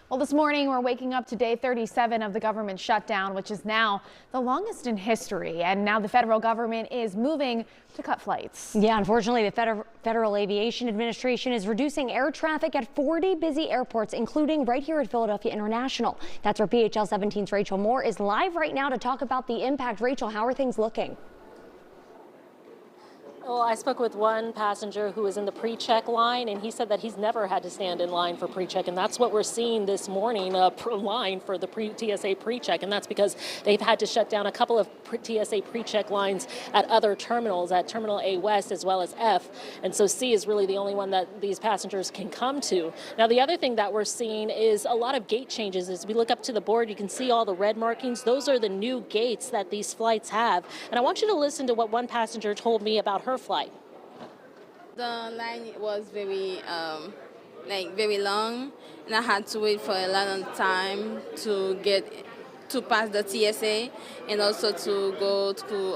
Well, this morning we're waking up to day 37 of the government shutdown, which is now the longest in history. And now the federal government is moving to cut flights. Yeah, unfortunately, the Federal Aviation Administration is reducing air traffic at 40 busy airports, including right here at Philadelphia International. That's where PHL 17's Rachel Moore is live right now to talk about the impact. Rachel, how are things looking? Well, I spoke with one passenger who was in the pre-check line, and he said that he's never had to stand in line for pre-check, and that's what we're seeing this morning, line for the TSA pre-check, and that's because they've had to shut down a couple of TSA pre-check lines at other terminals, at Terminal A West as well as F, and so C is really the only one that these passengers can come to. Now, the other thing that we're seeing is a lot of gate changes. As we look up to the board, you can see all the red markings. Those are the new gates that these flights have, and I want you to listen to what one passenger told me about her flight. The line was very long, and I had to wait for a lot of time to pass the TSA, and also to go to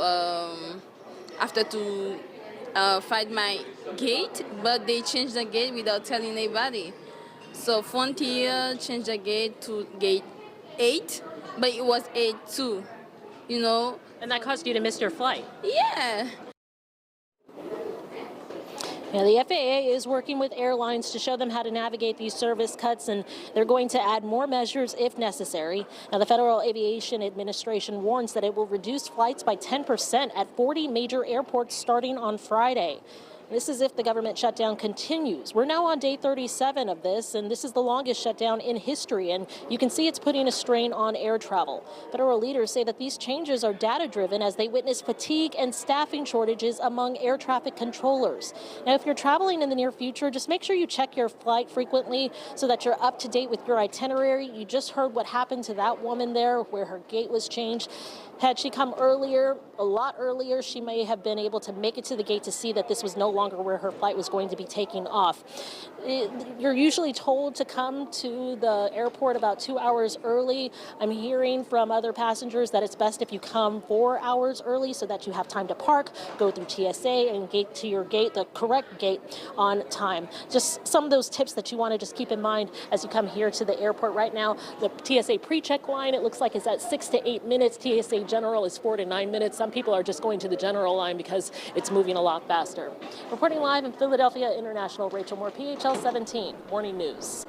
find my gate. But they changed the gate without telling anybody. So Frontier changed the gate to gate 8, but it was 8-2, you know. And that caused you to miss your flight. Yeah. Now, the FAA is working with airlines to show them how to navigate these service cuts, and they're going to add more measures if necessary. Now, the Federal Aviation Administration warns that it will reduce flights by 10% at 40 major airports starting on Friday. This is if the government shutdown continues. We're now on day 37 of this, and this is the longest shutdown in history, and you can see it's putting a strain on air travel. Federal leaders say that these changes are data-driven as they witness fatigue and staffing shortages among air traffic controllers. Now, if you're traveling in the near future, just make sure you check your flight frequently so that you're up to date with your itinerary. You just heard what happened to that woman there where her gate was changed. Had she come earlier, a lot earlier, she may have been able to make it to the gate to see that this was no longer where her flight was going to be taking off. You're usually told to come to the airport about 2 hours early. I'm hearing from other passengers that it's best if you come 4 hours early so that you have time to park, go through TSA, and get to your gate, the correct gate, on time. Just some of those tips that you want to just keep in mind as you come here to the airport. Right now, the TSA pre-check line, it looks like it's at 6 to 8 minutes. TSA General is 4 to 9 minutes. Some people are just going to the General line because it's moving a lot faster. Reporting live in Philadelphia International, Rachel Moore, PHL 17 Morning News.